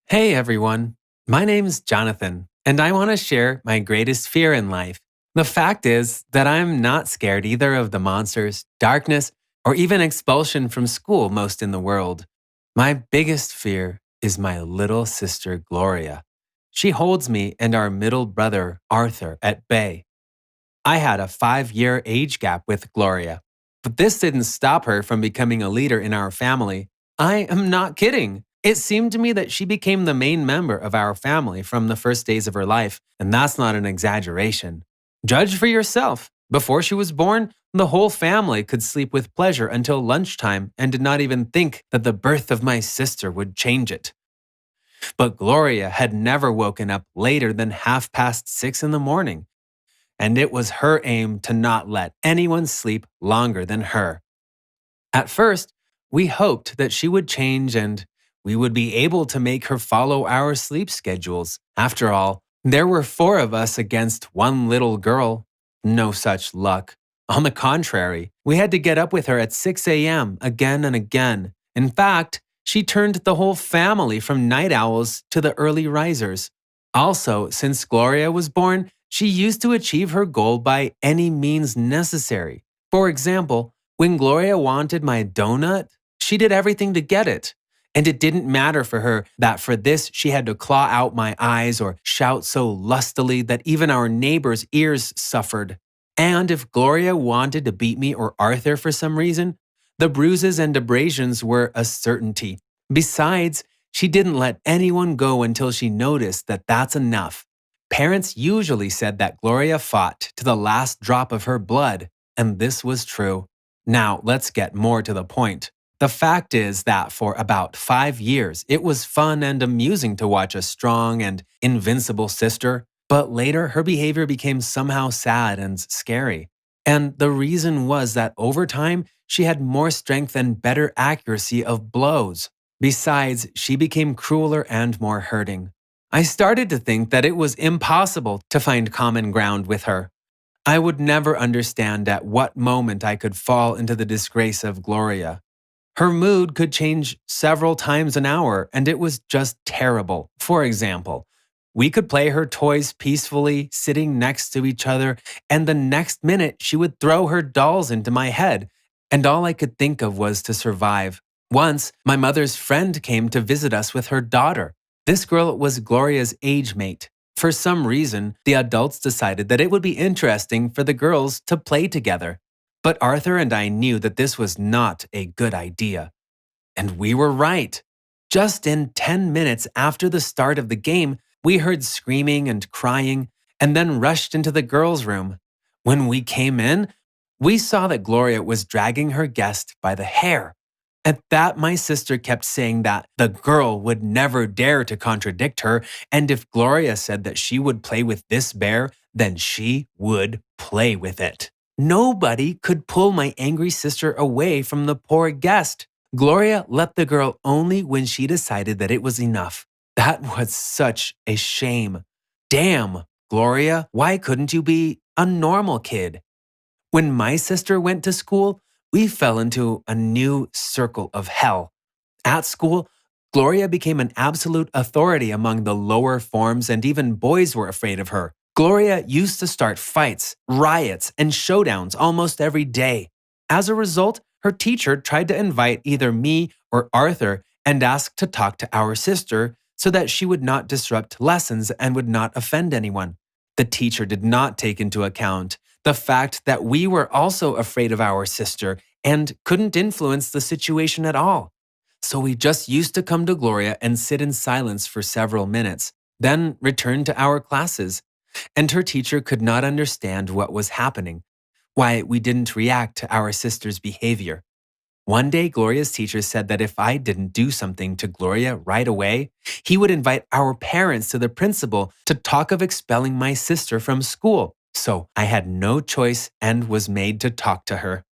Hey everyone, my name's Jonathan, and I want to share my greatest fear in life. The fact is that I'm not scared either of the monsters, darkness, or even expulsion from school most in the world. My biggest fear is my little sister Gloria. She holds me and our middle brother Arthur at bay. I had a 5-year age gap with Gloria, but this didn't stop her from becoming a leader in our family. I am not kidding. It seemed to me that she became the main member of our family from the first days of her life, and that's not an exaggeration. Judge for yourself. Before she was born, the whole family could sleep with pleasure until lunchtime and did not even think that the birth of my sister would change it. But Gloria had never woken up later than 6:30 in the morning, and it was her aim to not let anyone sleep longer than her. At first, we hoped that she would change and we would be able to make her follow our sleep schedules. After all, there were 4 of us against one little girl. No such luck. On the contrary, we had to get up with her at 6 a.m. again and again. In fact, she turned the whole family from night owls to the early risers. Also, since Gloria was born, she used to achieve her goal by any means necessary. For example, when Gloria wanted my donut, she did everything to get it. And it didn't matter for her that for this she had to claw out my eyes or shout so lustily that even our neighbors' ears suffered. And if Gloria wanted to beat me or Arthur for some reason, the bruises and abrasions were a certainty. Besides, she didn't let anyone go until she noticed that that's enough. Parents usually said that Gloria fought to the last drop of her blood, and this was true. Now, let's get more to the point. The fact is that for about 5 years, it was fun and amusing to watch a strong and invincible sister, but later her behavior became somehow sad and scary. And the reason was that over time, she had more strength and better accuracy of blows. Besides, she became crueler and more hurting. I started to think that it was impossible to find common ground with her. I would never understand at what moment I could fall into the disgrace of Gloria. Her mood could change several times an hour, and it was just terrible. For example, we could play her toys peacefully, sitting next to each other, and the next minute she would throw her dolls into my head, and all I could think of was to survive. Once, my mother's friend came to visit us with her daughter. This girl was Gloria's age mate. For some reason, the adults decided that it would be interesting for the girls to play together. But Arthur and I knew that this was not a good idea. And we were right. Just in 10 minutes after the start of the game, we heard screaming and crying, and then rushed into the girls' room. When we came in, we saw that Gloria was dragging her guest by the hair. At that, my sister kept saying that the girl would never dare to contradict her, and if Gloria said that she would play with this bear, then she would play with it. Nobody could pull my angry sister away from the poor guest. Gloria let the girl only when she decided that it was enough. That was such a shame. Damn, Gloria, why couldn't you be a normal kid? When my sister went to school, we fell into a new circle of hell. At school, Gloria became an absolute authority among the lower forms, and even boys were afraid of her. Gloria used to start fights, riots, and showdowns almost every day. As a result, her teacher tried to invite either me or Arthur and asked to talk to our sister so that she would not disrupt lessons and would not offend anyone. The teacher did not take into account the fact that we were also afraid of our sister and couldn't influence the situation at all. So we just used to come to Gloria and sit in silence for several minutes, then return to our classes. And her teacher could not understand what was happening, why we didn't react to our sister's behavior. One day, Gloria's teacher said that if I didn't do something to Gloria right away, he would invite our parents to the principal to talk of expelling my sister from school. So I had no choice and was made to talk to her.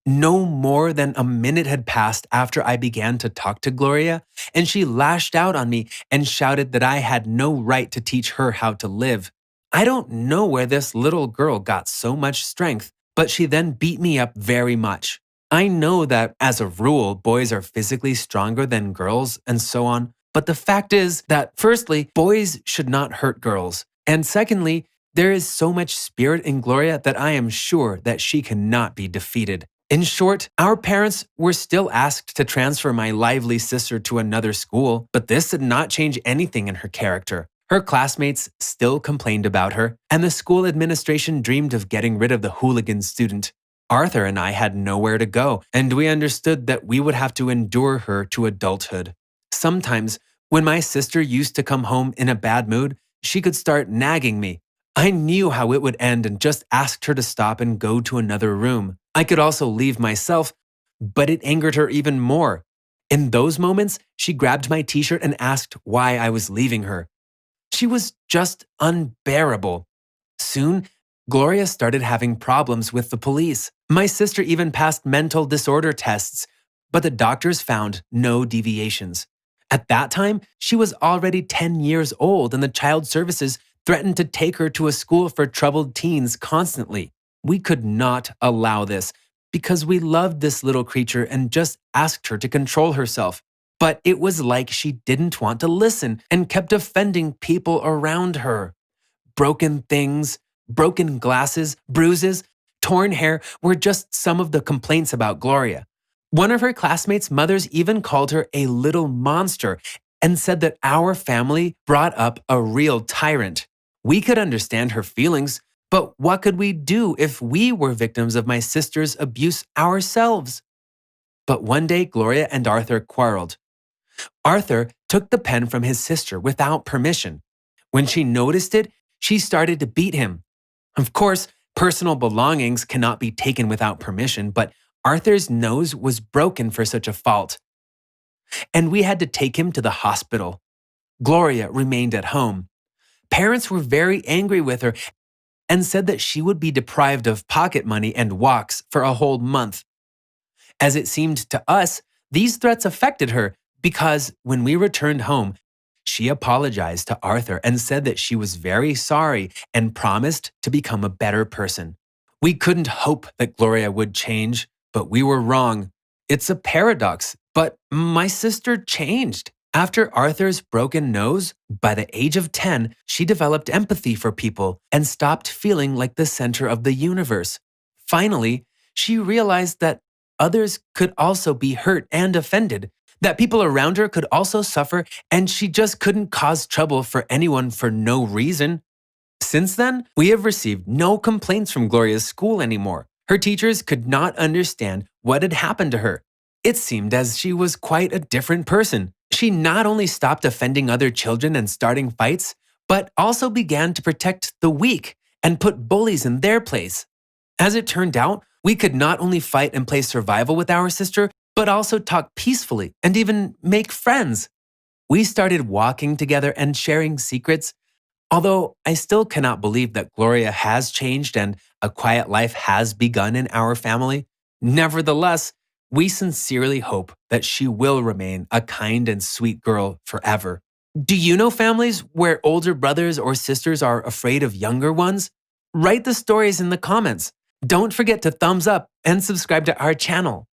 No more than a minute had passed after I began to talk to Gloria, and she lashed out on me and shouted that I had no right to teach her how to live. I don't know where this little girl got so much strength, but she then beat me up very much. I know that, as a rule, boys are physically stronger than girls and so on, But the fact is that, firstly, boys should not hurt girls. And secondly, there is so much spirit in Gloria that I am sure that she cannot be defeated. In short, our parents were still asked to transfer my lively sister to another school, but this did not change anything in her character. Her classmates still complained about her, and the school administration dreamed of getting rid of the hooligan student. Arthur and I had nowhere to go, and we understood that we would have to endure her to adulthood. Sometimes, when my sister used to come home in a bad mood, she could start nagging me. I knew how it would end and just asked her to stop and go to another room. I could also leave myself, but it angered her even more. In those moments, she grabbed my t-shirt and asked why I was leaving her. She was just unbearable. Soon, Gloria started having problems with the police. My sister even passed mental disorder tests, but the doctors found no deviations. At that time, she was already 10 years old, and the child services threatened to take her to a school for troubled teens constantly. We could not allow this because we loved this little creature and just asked her to control herself. But it was like she didn't want to listen and kept offending people around her. Broken things, broken glasses, bruises, torn hair were just some of the complaints about Gloria. One of her classmates' mothers even called her a little monster and said that our family brought up a real tyrant. We could understand her feelings, but what could we do if we were victims of my sister's abuse ourselves? But one day, Gloria and Arthur quarreled. Arthur took the pen from his sister without permission. When she noticed it, she started to beat him. Of course, personal belongings cannot be taken without permission, but Arthur's nose was broken for such a fault, and we had to take him to the hospital. Gloria remained at home. Parents were very angry with her and said that she would be deprived of pocket money and walks for a whole month. As it seemed to us, these threats affected her because when we returned home, she apologized to Arthur and said that she was very sorry and promised to become a better person. We couldn't hope that Gloria would change, but we were wrong. It's a paradox, but my sister changed. After Arthur's broken nose, by the age of 10, she developed empathy for people and stopped feeling like the center of the universe. Finally, she realized that others could also be hurt and offended, that people around her could also suffer, and she just couldn't cause trouble for anyone for no reason. Since then, we have received no complaints from Gloria's school anymore. Her teachers could not understand what had happened to her. It seemed as she was quite a different person. She not only stopped offending other children and starting fights, but also began to protect the weak and put bullies in their place. As it turned out, we could not only fight and play survival with our sister, but also talk peacefully and even make friends. We started walking together and sharing secrets. Although I still cannot believe that Gloria has changed and a quiet life has begun in our family, nevertheless, we sincerely hope that she will remain a kind and sweet girl forever. Do you know families where older brothers or sisters are afraid of younger ones? Write the stories in the comments. Don't forget to thumbs up and subscribe to our channel.